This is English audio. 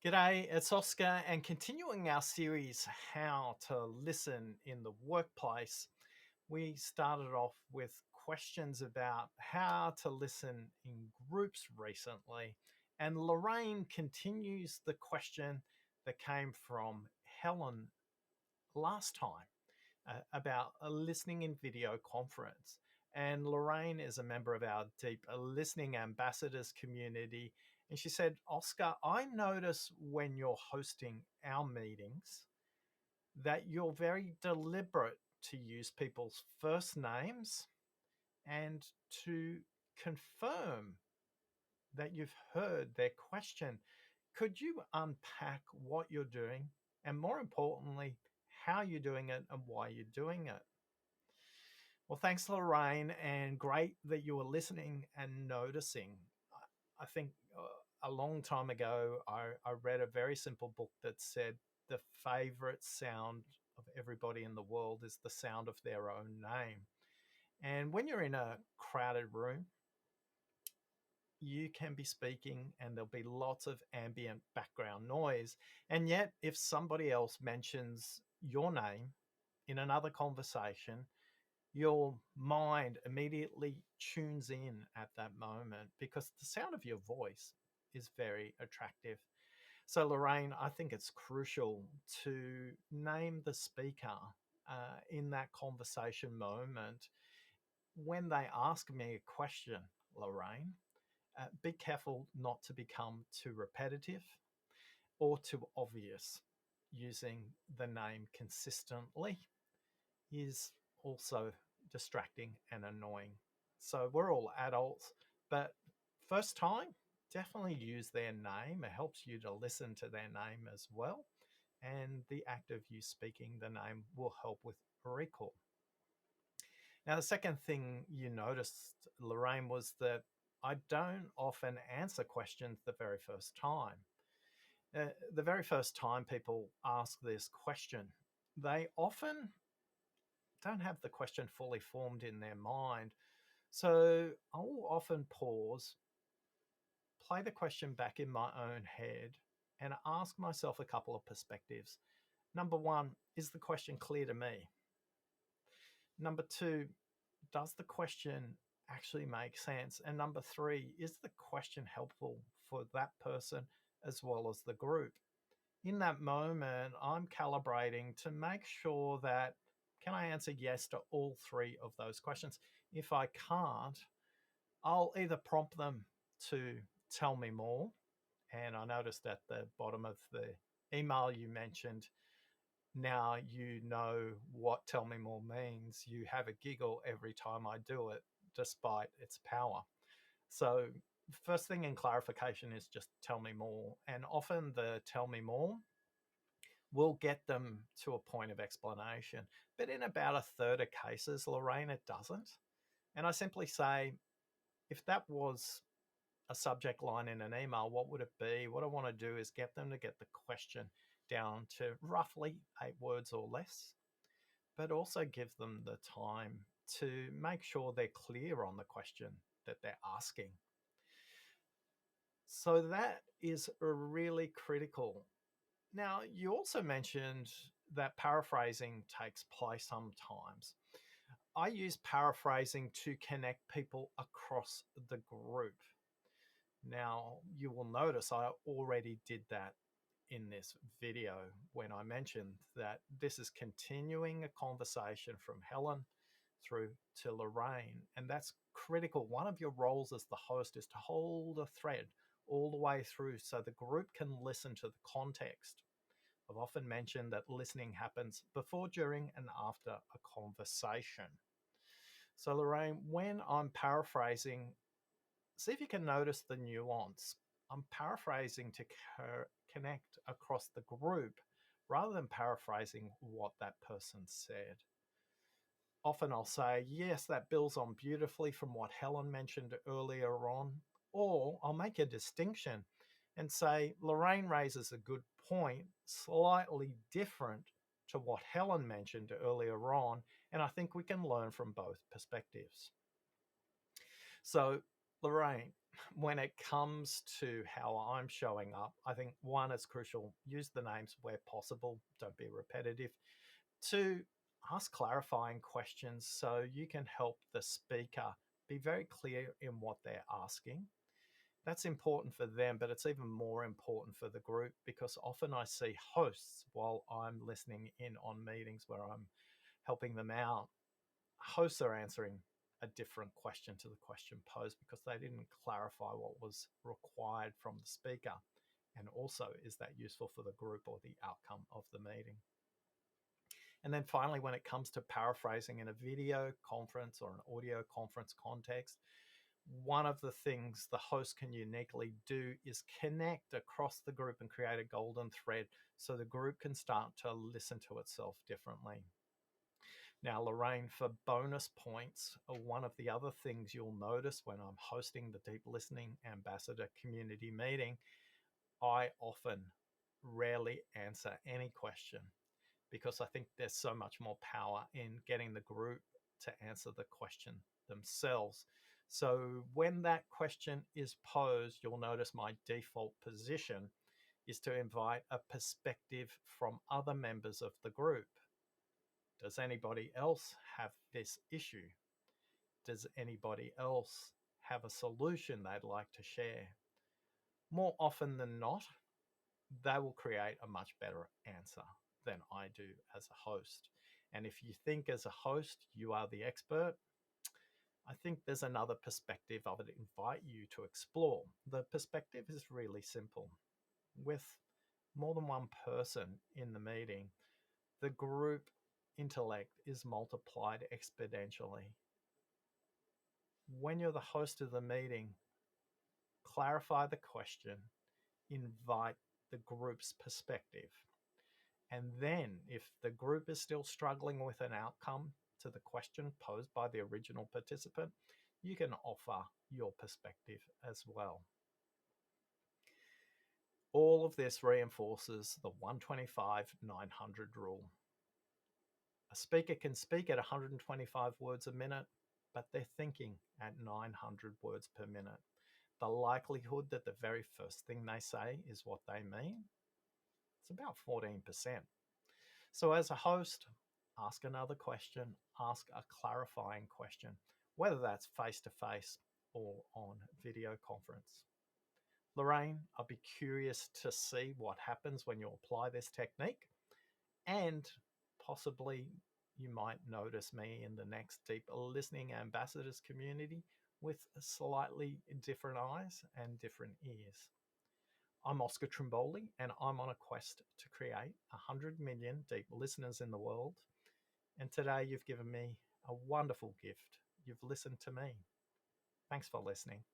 G'day, it's Oscar, and continuing our series, How to Listen in the Workplace, we started off with questions about how to listen in groups recently. And Lorraine continues the question that came from Helen last time about a listening in video conference. And Lorraine is a member of our Deep Listening Ambassadors community. And she said, Oscar, I notice when you're hosting our meetings that you're very deliberate to use people's first names and to confirm that you've heard their question. Could you unpack what you're doing and, more importantly, how you're doing it and why you're doing it? Well, thanks, Lorraine, and great that you were listening and noticing. I think a long time ago, I read a very simple book that said the favorite sound of everybody in the world is the sound of their own name. And when you're in a crowded room, you can be speaking and there'll be lots of ambient background noise. And yet, if somebody else mentions your name in another conversation, your mind immediately tunes in at that moment because the sound of your voice is very attractive. So, Lorraine, I think it's crucial to name the speaker in that conversation moment. When they ask me a question, Lorraine, be careful not to become too repetitive or too obvious. Using the name consistently is also distracting and annoying. So we're all adults, but first time, definitely use their name. It helps you to listen to their name as well. And the act of you speaking the name will help with recall. Now, the second thing you noticed, Lorraine, was that I don't often answer questions the very first time. The very first time people ask this question, they often don't have the question fully formed in their mind. So I'll often pause, play the question back in my own head, and ask myself a couple of perspectives. Number one, is the question clear to me? Number two, does the question actually make sense? And number three, is the question helpful for that person as well as the group? In that moment, I'm calibrating to make sure that can I answer yes to all three of those questions? If I can't, I'll either prompt them to tell me more. And I noticed at the bottom of the email you mentioned, now you know what tell me more means. You have a giggle every time I do it, despite its power. So, first thing in clarification is just tell me more. And often the tell me more will get them to a point of explanation. But in about a third of cases, Lorraine, it doesn't. And I simply say, if that was a subject line in an email, what would it be? What I want to do is get them to get the question down to roughly 8 words or less, but also give them the time to make sure they're clear on the question that they're asking. So that is really critical. Now, you also mentioned that paraphrasing takes place sometimes. I use paraphrasing to connect people across the group. Now, you will notice I already did that in this video when I mentioned that this is continuing a conversation from Helen through to Lorraine. And that's critical. One of your roles as the host is to hold a thread all the way through so the group can listen to the context. I've often mentioned that listening happens before, during, and after a conversation. So, Lorraine, when I'm paraphrasing, see if you can notice the nuance. I'm paraphrasing to connect across the group rather than paraphrasing what that person said. Often I'll say, yes, that builds on beautifully from what Helen mentioned earlier on, or I'll make a distinction and say, Lorraine raises a good point, slightly different to what Helen mentioned earlier on, and I think we can learn from both perspectives. So, Lorraine, when it comes to how I'm showing up, I think one is crucial. Use the names where possible. Don't be repetitive. Two, ask clarifying questions so you can help the speaker be very clear in what they're asking. That's important for them, but it's even more important for the group because often I see hosts while I'm listening in on meetings where I'm helping them out. Hosts are answering a different question to the question posed because they didn't clarify what was required from the speaker. And also, is that useful for the group or the outcome of the meeting? And then finally, when it comes to paraphrasing in a video conference or an audio conference context, one of the things the host can uniquely do is connect across the group and create a golden thread so the group can start to listen to itself differently. Now, Lorraine, for bonus points, one of the other things you'll notice when I'm hosting the Deep Listening Ambassador community meeting, I often rarely answer any question because I think there's so much more power in getting the group to answer the question themselves. So when that question is posed, you'll notice my default position is to invite a perspective from other members of the group. Does anybody else have this issue? Does anybody else have a solution they'd like to share? More often than not, they will create a much better answer than I do as a host. And if you think as a host you are the expert, I think there's another perspective I would invite you to explore. The perspective is really simple. With more than one person in the meeting, the group intellect is multiplied exponentially. When you're the host of the meeting, clarify the question, invite the group's perspective. And then, if the group is still struggling with an outcome to the question posed by the original participant, you can offer your perspective as well. All of this reinforces the 125/900 rule. A speaker can speak at 125 words a minute, but they're thinking at 900 words per minute. The likelihood that the very first thing they say is what they mean, it's about 14%. So as a host, ask another question, ask a clarifying question, whether that's face-to-face or on video conference. Lorraine, I'll be curious to see what happens when you apply this technique, and possibly you might notice me in the next Deep Listening Ambassadors community with slightly different eyes and different ears. I'm Oscar Trimboli, and I'm on a quest to create 100 million deep listeners in the world. And today you've given me a wonderful gift. You've listened to me. Thanks for listening.